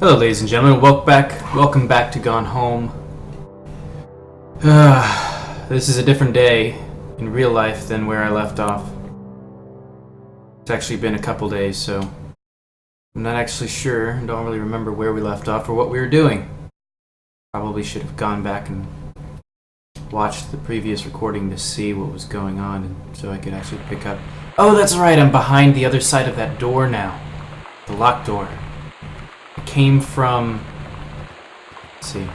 Hello, ladies and gentlemen. Welcome back to Gone Home. This is a different day in real life than where I left off. It's actually been a couple days, so I'm not actually sure. I don't really remember where we left off or what we were doing. Probably should have gone back and watched the previous recording to see what was going on, and so I could actually pick up. Oh, that's right. I'm behind the other side of that door now, the locked door. Came from, let's see,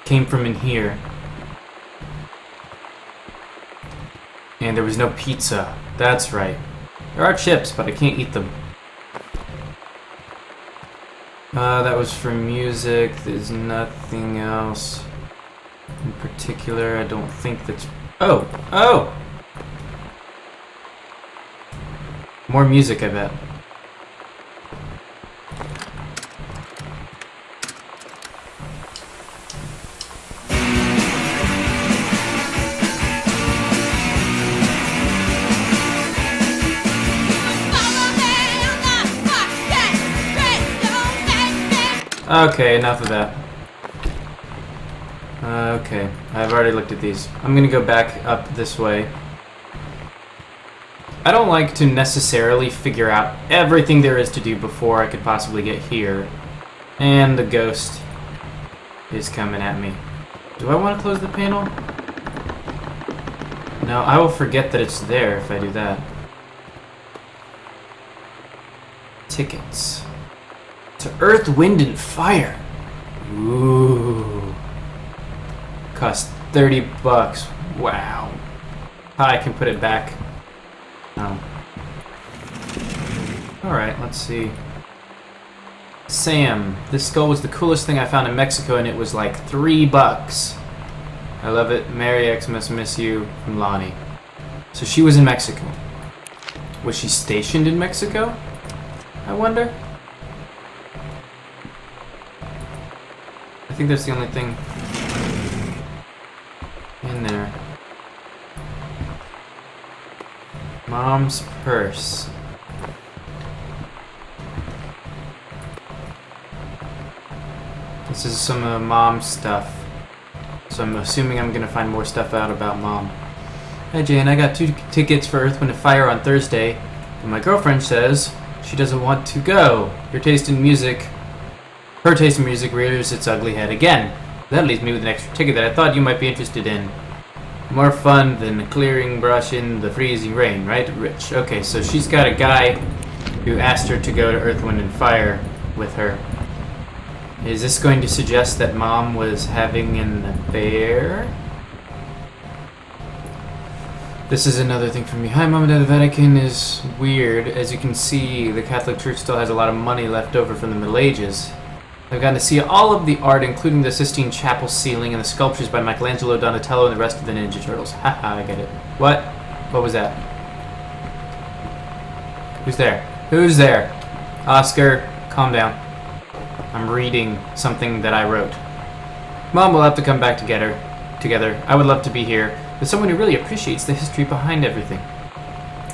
came from in here, and there was no pizza. That's right. There are chips, but I can't eat them. That was for music. There's nothing else in particular. I don't think that's... Oh! More music, I bet. Okay, enough of that. Okay, I've already looked at these. I'm gonna go back up this way. I don't like to necessarily figure out everything there is to do before I could possibly get here. And the ghost is coming at me. Do I want to close the panel? No, I will forget that it's there if I do that. Tickets. To Earth, Wind, and Fire. Ooh. Cost 30 bucks. Wow. I can put it back. Oh. Alright, let's see. Sam. This skull was the coolest thing I found in Mexico, and it was like 3 bucks. I love it. Merry Xmas, miss you. From Lonnie. So she was in Mexico. Was she stationed in Mexico? I wonder. I think that's the only thing in there. Mom's purse. This is some of Mom's stuff. So I'm assuming I'm gonna find more stuff out about Mom. Hi Jane, I got 2 tickets for Earth, Wind & Fire on Thursday, but my girlfriend says she doesn't want to go. Her taste in music rears its ugly head again. That leaves me with an extra ticket that I thought you might be interested in. More fun than clearing brush in the freezing rain, right, Rich? Okay, so she's got a guy who asked her to go to Earth, Wind & Fire with her. Is this going to suggest that Mom was having an affair? This is another thing for me. Hi, Mom and Dad. The Vatican is weird. As you can see, the Catholic Church still has a lot of money left over from the Middle Ages. I've gotten to see all of the art, including the Sistine Chapel ceiling and the sculptures by Michelangelo, Donatello, and the rest of the Ninja Turtles. Haha, I get it. What? What was that? Who's there? Who's there? Oscar, calm down. I'm reading something that I wrote. Mom will have to come back together. I would love to be here with someone who really appreciates the history behind everything.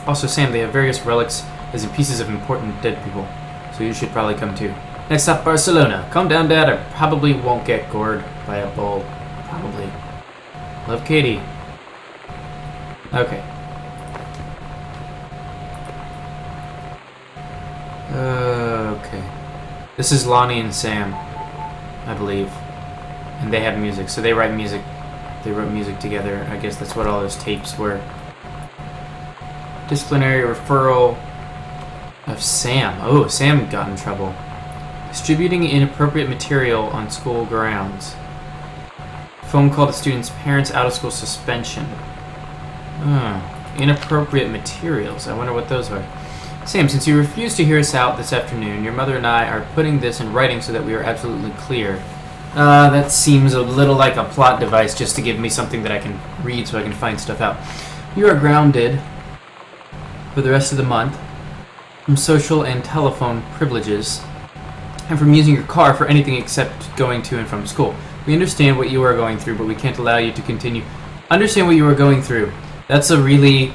Also, Sam, they have various relics as in pieces of important dead people, so you should probably come too. Next up, Barcelona. Calm down, Dad. I probably won't get gored by a bull. Probably. Love, Katie. Okay. Okay. This is Lonnie and Sam, I believe. And they have music, so they write music. They wrote music together. I guess that's what all those tapes were. Disciplinary referral of Sam. Oh, Sam got in trouble. Distributing inappropriate material on school grounds. Phone call to students' parents, out of school suspension. Inappropriate materials. I wonder what those are. Sam, since you refused to hear us out this afternoon, your mother and I are putting this in writing so that we are absolutely clear. That seems a little like a plot device just to give me something that I can read so I can find stuff out. You are grounded for the rest of the month from social and telephone privileges, and from using your car for anything except going to and from school. We understand what you are going through, but we can't allow you to continue. Understand what you are going through. That's a really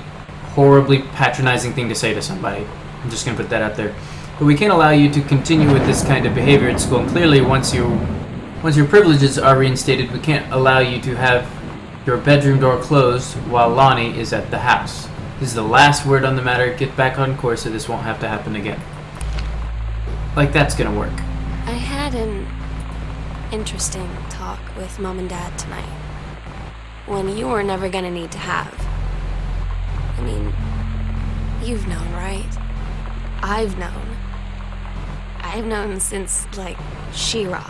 horribly patronizing thing to say to somebody. I'm just going to put that out there. But we can't allow you to continue with this kind of behavior at school. And clearly, once your privileges are reinstated, we can't allow you to have your bedroom door closed while Lonnie is at the house. This is the last word on the matter. Get back on course so this won't have to happen again. Like that's gonna work. I had an interesting talk with Mom and Dad tonight. One you were never gonna need to have. I mean, you've known, right? I've known. I've known since, like, She-Ra.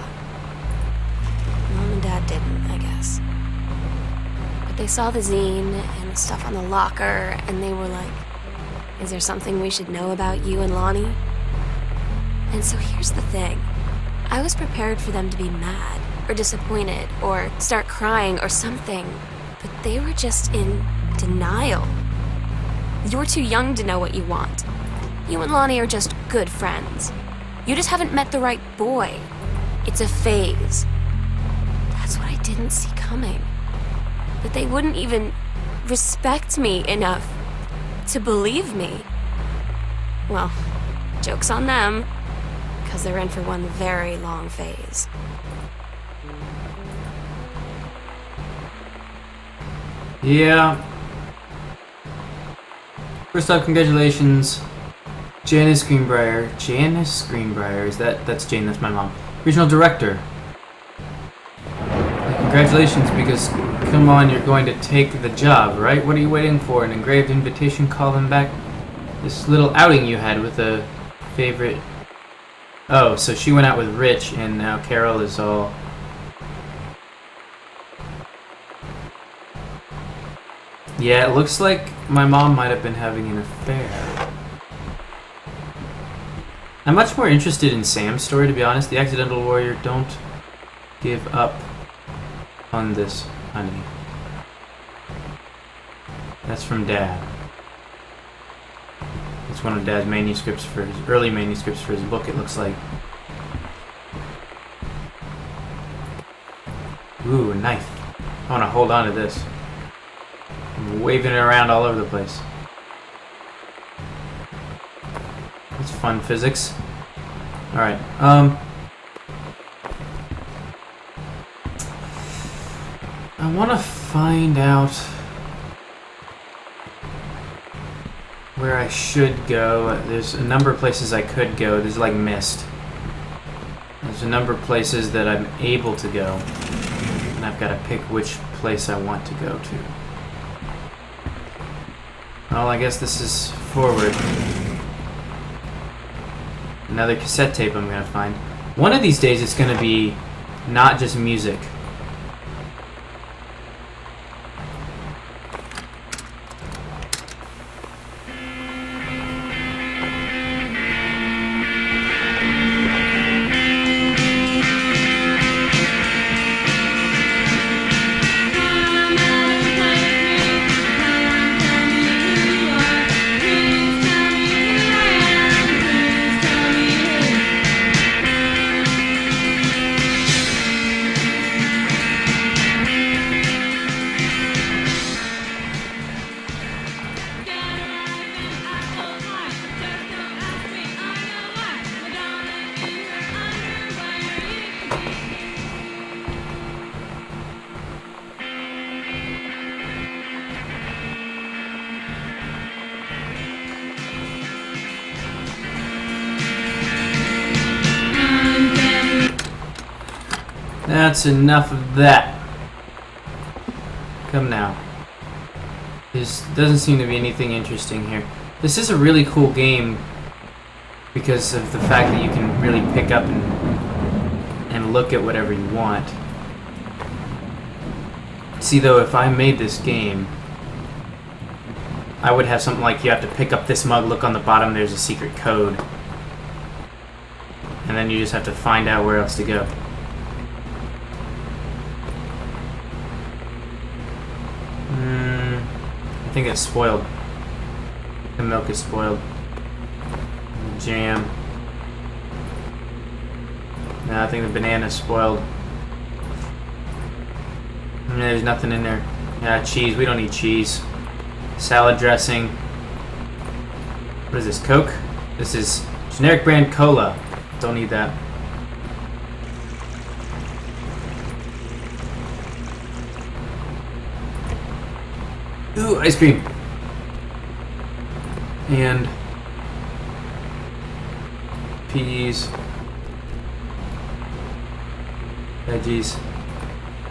Mom and Dad didn't, I guess. But they saw the zine and the stuff on the locker, and they were like, is there something we should know about you and Lonnie? And so here's the thing. I was prepared for them to be mad, or disappointed, or start crying, or something. But they were just in denial. You're too young to know what you want. You and Lonnie are just good friends. You just haven't met the right boy. It's a phase. That's what I didn't see coming. That they wouldn't even respect me enough to believe me. Well, joke's on them, because they're in for one very long phase. Yeah. First off, congratulations, Janice Greenbrier. Janice Greenbrier, that's Jane, that's my mom. Regional Director. Congratulations, because come on, you're going to take the job, right? What are you waiting for? An engraved invitation? Call them back. This little outing you had with a favorite. Oh, so she went out with Rich, and now Carol is all. Yeah, it looks like my mom might have been having an affair. I'm much more interested in Sam's story, to be honest. The Accidental Warrior, don't give up on this, honey. That's from Dad. It's one of Dad's manuscripts for his early manuscripts for his book, it looks like. Ooh, a knife. I want to hold on to this. I'm waving it around all over the place. It's fun physics. Alright, I want to find out where I should go. There's a number of places I could go. There's like Mist. There's a number of places that I'm able to go. And I've got to pick which place I want to go to. Well, I guess this is forward. Another cassette tape I'm going to find. One of these days it's going to be not just music. That's enough of that. Come now. There doesn't seem to be anything interesting here. This is a really cool game because of the fact that you can really pick up and look at whatever you want. See, though, if I made this game, I would have something like you have to pick up this mug, look on the bottom, there's a secret code. And then you just have to find out where else to go. I think it's spoiled. The milk is spoiled. The jam. No, I think the banana's spoiled. There's nothing in there. Yeah, cheese. We don't need cheese. Salad dressing. What is this? Coke? This is Generic brand cola. Don't need that. Ooh, ice cream. And peas. Veggies.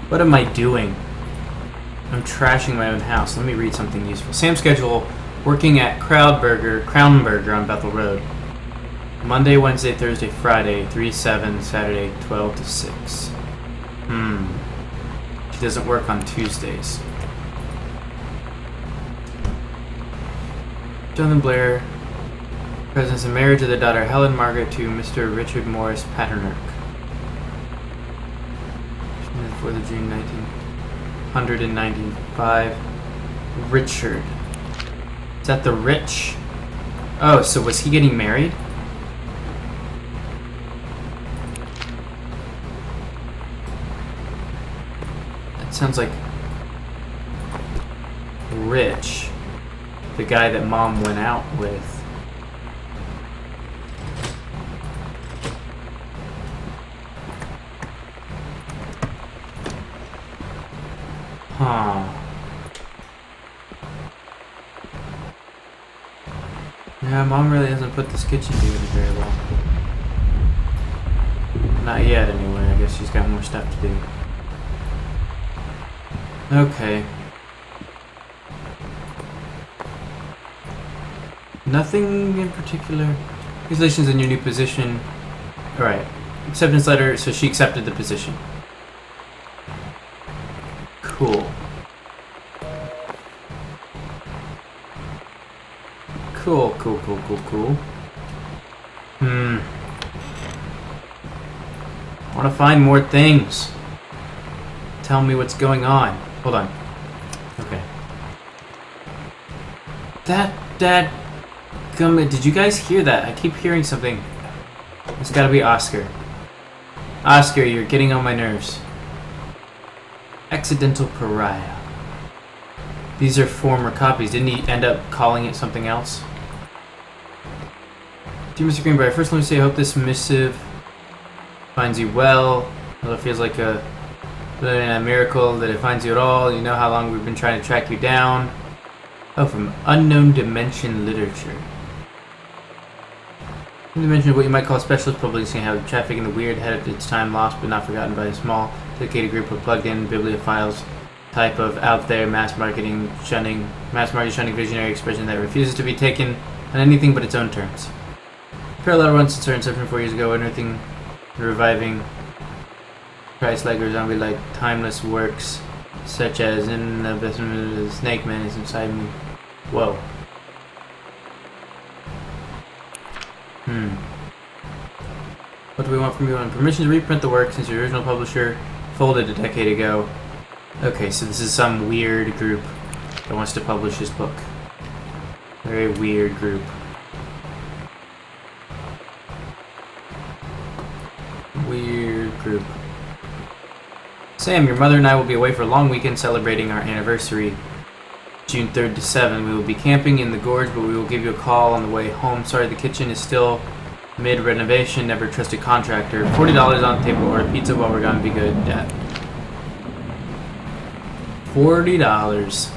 What am I doing? I'm trashing my own house. Let me read something useful. Sam's schedule: working at Crown Burger on Bethel Road. Monday, Wednesday, Thursday, Friday, 3 to 7, Saturday, 12 to 6. She doesn't work on Tuesdays. Jonathan Blair, presents and marriage of their daughter Helen Margaret to Mr. Richard Morris Paternock. 4th of June, 1995. Richard. Is that the Rich? Oh, so was he getting married? That sounds like Rich, the guy that Mom went out with. Huh. Yeah, Mom really hasn't put this kitchen together very well. Not yet, anyway. I guess she's got more stuff to do. Okay. Nothing in particular. Congratulations on your new position. Alright. Acceptance letter, so she accepted the position. Cool. Cool. I want to find more things. Tell me what's going on. Hold on. Okay. Dad, did you guys hear that? I keep hearing something. It's gotta be Oscar. Oscar, you're getting on my nerves. Accidental Pariah. These are former copies. Didn't he end up calling it something else? Dear Mr. Greenbrier, first let me say I hope this missive finds you well. Although it feels like a miracle that it finds you at all. You know how long we've been trying to track you down. Oh, from Unknown Dimension Literature. In dimension of what you might call specialist publishing, how traffic in the weird ahead of its time, lost but not forgotten by a small, dedicated group of plugged-in bibliophiles, type of out there mass marketing shunning visionary expression that refuses to be taken on anything but its own terms. Parallel runs since our inception 4 years ago, unearthing, reviving Christ-like or zombie-like timeless works such as In the Basement of the Snake Man is Inside Me. Whoa. What do we want from you? On permission to reprint the work since the original publisher folded a decade ago. Okay, so this is some weird group that wants to publish his book. Very weird group. Weird group. Sam, your mother and I will be away for a long weekend celebrating our anniversary. June 3rd to 7th. We will be camping in the gorge, but we will give you a call on the way home. Sorry, the kitchen is still mid-renovation. Never trust a contractor. $40 on the table. Order pizza while we're gone. Be good, Dad. $40.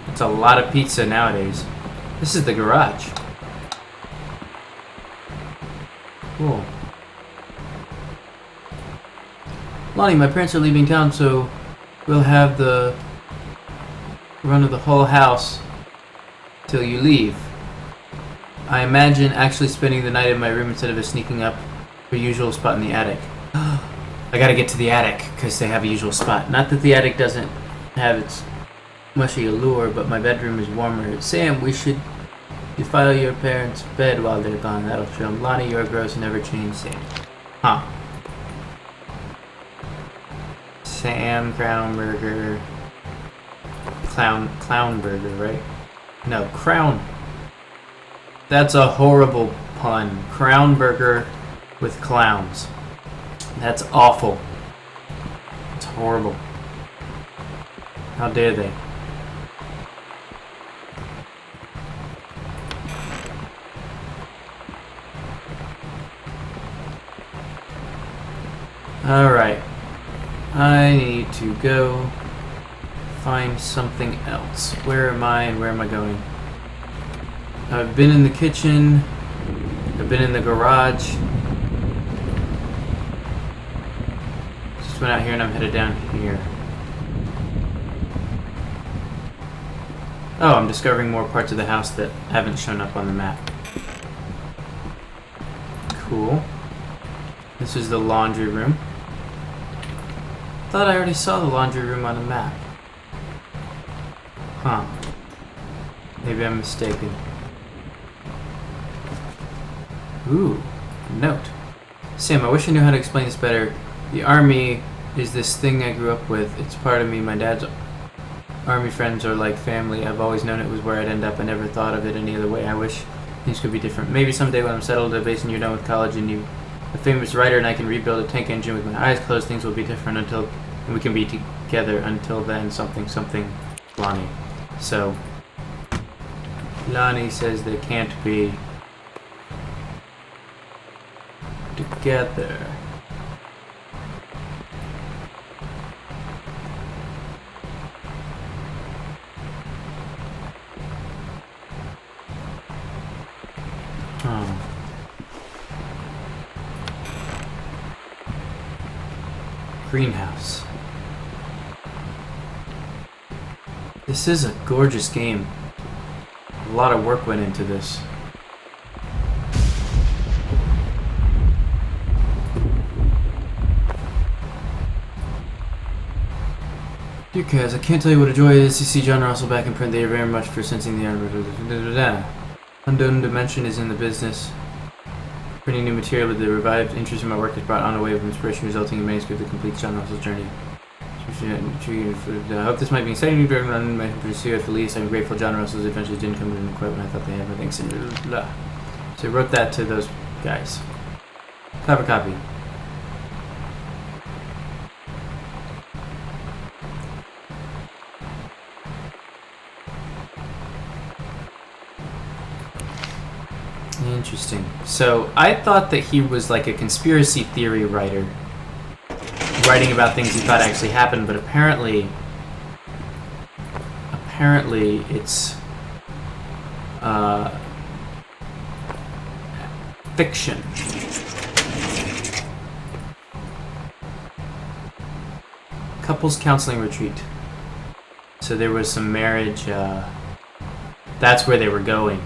That's a lot of pizza nowadays. This is the garage. Cool. Lonnie, my parents are leaving town, so we'll have the run of the whole house till you leave. I imagine actually spending the night in my room instead of us sneaking up your usual spot in the attic. I gotta get to the attic because they have a usual spot. Not that the attic doesn't have its mushy allure, but my bedroom is warmer. Sam, we should defile your parents' bed while they're gone. That'll show them. Lonnie, you're gross, never change. Sam. Huh. Sam Crown Burger. Clown Burger, right? No, Crown. That's a horrible pun. Crown Burger with clowns. That's awful. It's horrible. How dare they? Alright. I need to go find something else. Where am I and where am I going? I've been in the kitchen. I've been in the garage. Just went out here and I'm headed down here. Oh, I'm discovering more parts of the house that haven't shown up on the map. Cool. This is the laundry room. Thought I already saw the laundry room on the map. Huh. Maybe I'm mistaken. Ooh, note. Sam, I wish I knew how to explain this better. The army is this thing I grew up with. It's part of me. My dad's army friends are like family. I've always known it was where I'd end up. I never thought of it any other way. I wish things could be different. Maybe someday when I'm settled at a base and you're done with college and you're a famous writer and I can rebuild a tank engine with my eyes closed, things will be different and we can be together. Until then, something, Lonnie. So, Lonnie says they can't be together. Greenhouse. This is a gorgeous game. A lot of work went into this. Dear Kaz, I can't tell you what a joy it is to see John Russell back in print. They are very much for sensing the unknown dimension is in the business. Printing new material with the revived interest in my work has brought on a wave of inspiration, resulting in a manuscript that completes John Russell's journey. I hope this might be exciting. My pursuit at the least. I'm grateful John Russell's adventures didn't come in quite when I thought they had. Thanks. So I wrote that to those guys. Clever copy. Interesting. So I thought that he was like a conspiracy theory writer, writing about things he thought actually happened, but apparently it's fiction. Couples counseling retreat. So there was some marriage. That's where they were going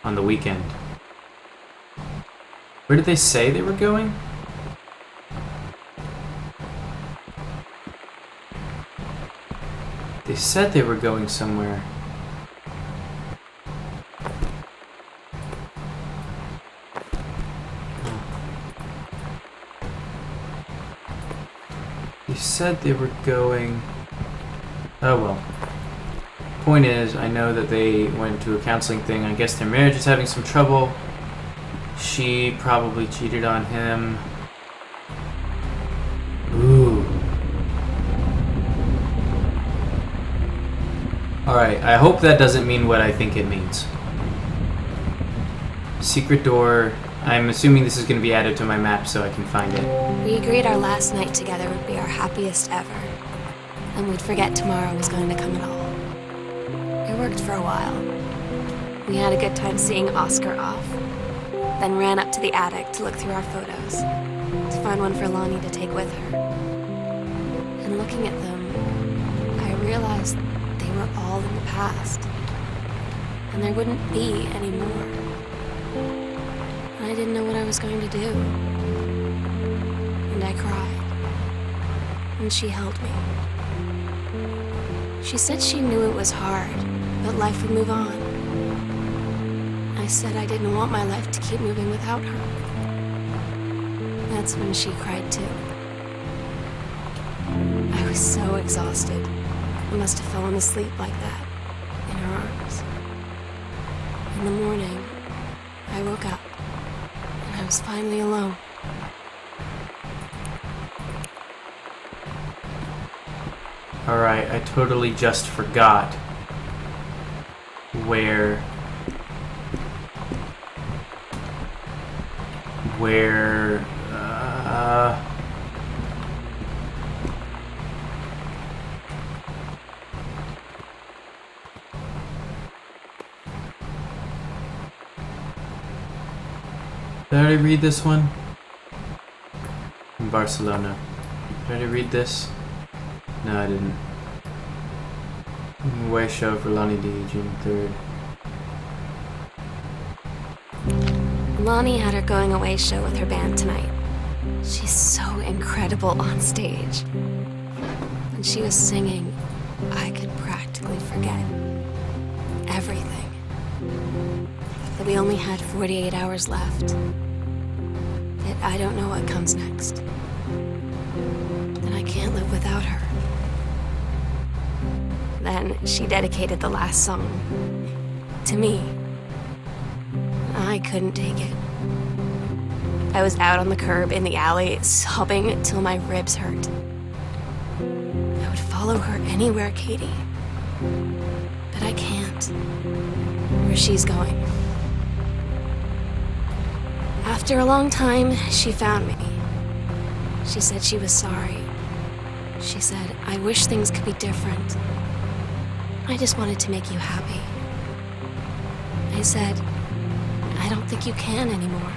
on the weekend. Where did they say they were going? They said they were going somewhere. They said they were going... Oh well. Point is, I know that they went to a counseling thing. I guess their marriage is having some trouble. She probably cheated on him. Ooh. Alright, I hope that doesn't mean what I think it means. Secret door. I'm assuming this is going to be added to my map so I can find it. We agreed our last night together would be our happiest ever. And we'd forget tomorrow was going to come at all. It worked for a while. We had a good time seeing Oscar off. Then ran up to the attic to look through our photos, to find one for Lonnie to take with her. And looking at them, I realized they were all in the past. And there wouldn't be any more. And I didn't know what I was going to do. And I cried. And she held me. She said she knew it was hard, but life would move on. I said I didn't want my life to keep moving without her. That's when she cried too. I was so exhausted. I must have fallen asleep like that, in her arms. In the morning, I woke up, and I was finally alone. Alright, I totally just forgot where Did I already read this one? In Barcelona. Did I already read this? No, I didn't. Away show for Lonnie D, June 3rd. Lonnie had her going away show with her band tonight. She's so incredible on stage. When she was singing, I could practically forget everything. That we only had 48 hours left. That I don't know what comes next. That I can't live without her. Then she dedicated the last song to me. I couldn't take it. I was out on the curb in the alley, sobbing till my ribs hurt. I would follow her anywhere, Katie. But I can't. Where she's going. After a long time, she found me. She said she was sorry. She said, I wish things could be different. I just wanted to make you happy. I said, I don't think you can anymore.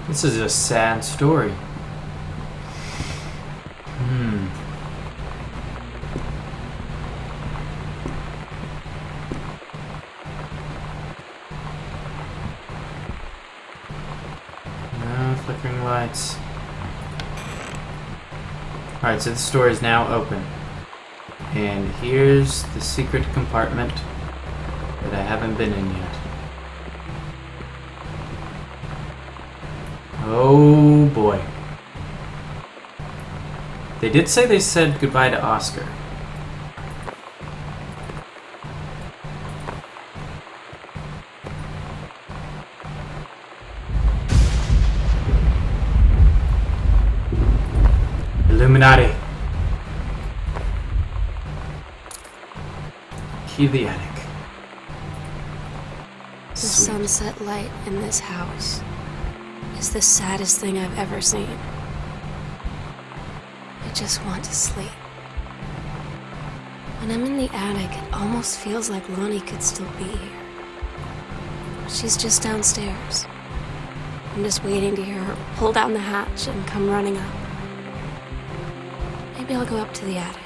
This is a sad story. No flickering lights. Alright, so the store is now open. And here's the secret compartment that I haven't been in yet. Oh boy. They did say they said goodbye to Oscar. Illuminati. Key to the attic. The Sweet. sunset light in this house is the saddest thing I've ever seen. I just want to sleep. When I'm in the attic, it almost feels like Lonnie could still be here. She's just downstairs. I'm just waiting to hear her pull down the hatch and come running up. Maybe I'll go up to the attic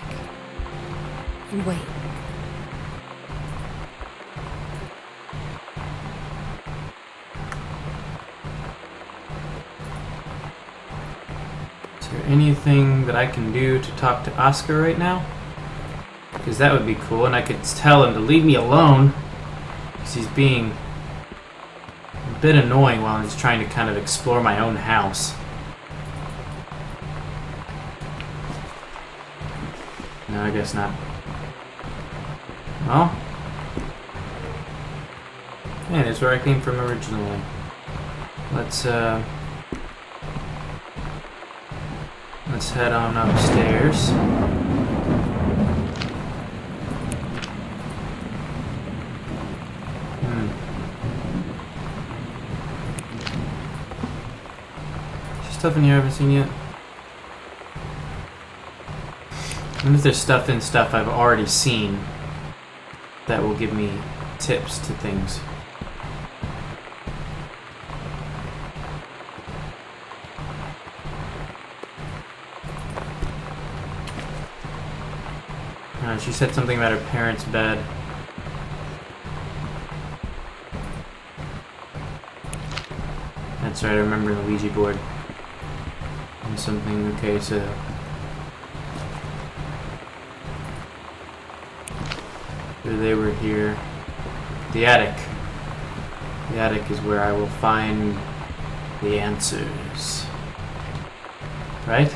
and wait. Is there anything that I can do to talk to Oscar right now? Because that would be cool, and I could tell him to leave me alone. Because he's being a bit annoying while he's trying to kind of explore my own house. No, I guess not. Well, yeah, that's where I came from originally. Let's head on upstairs. Is there stuff in here I haven't seen yet? I wonder if there's stuff in stuff I've already seen that will give me tips to things. She said something about her parents' bed. That's right, I remember the Ouija board. And something, okay, so... they were here. The attic. The attic is where I will find the answers. Right?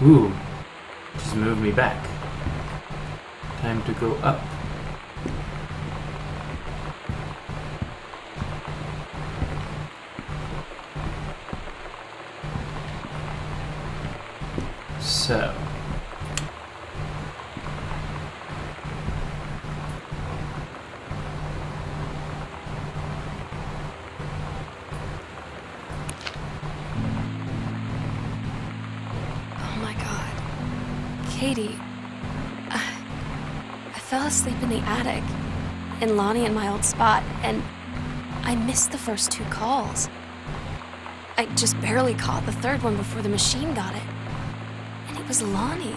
Ooh. Just move me back. Time to go up. So. Katie, I fell asleep in the attic, in Lonnie and my old spot, and I missed the first 2 calls. I just barely caught the 3rd one before the machine got it. And it was Lonnie,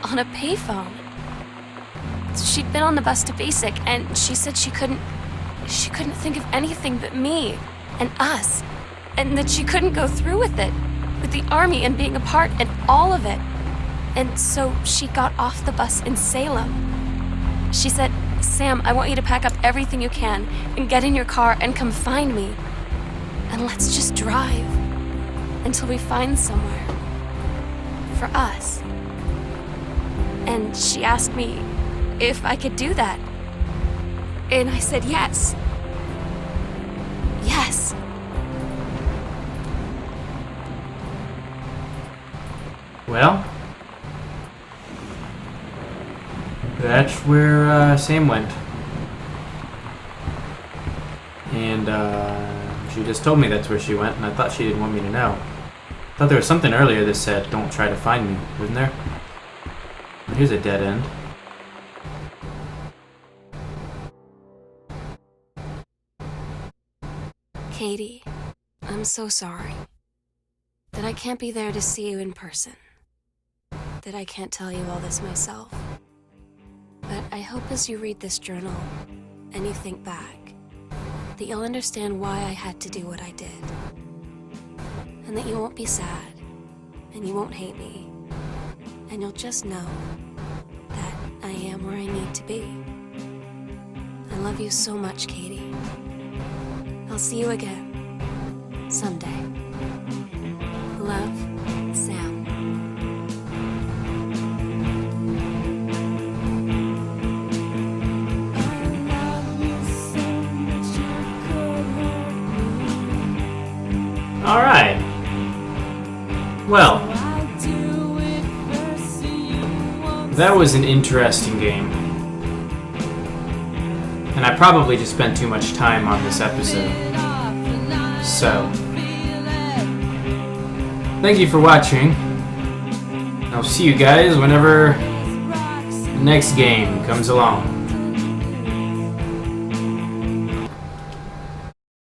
on a payphone. She'd been on the bus to Basic, and she said she couldn't think of anything but me and us, and that she couldn't go through with it, with the Army and being a part and all of it. And so she got off the bus in Salem. She said, "Sam, I want you to pack up everything you can and get in your car and come find me. And let's just drive until we find somewhere for us." And she asked me if I could do that. And I said yes. Yes. Well, that's where Sam went. And she just told me that's where she went, and I thought she didn't want me to know. I thought there was something earlier that said, "Don't try to find me," wasn't there? Well, here's a dead end. Katie, I'm so sorry that I can't be there to see you in person, that I can't tell you all this myself. But I hope as you read this journal and you think back, that you'll understand why I had to do what I did. And that you won't be sad, and you won't hate me, and you'll just know that I am where I need to be. I love you so much, Katie. I'll see you again someday. Love, Sam. All right. Well, that was an interesting game. And I probably just spent too much time on this episode. So, thank you for watching. I'll see you guys whenever the next game comes along.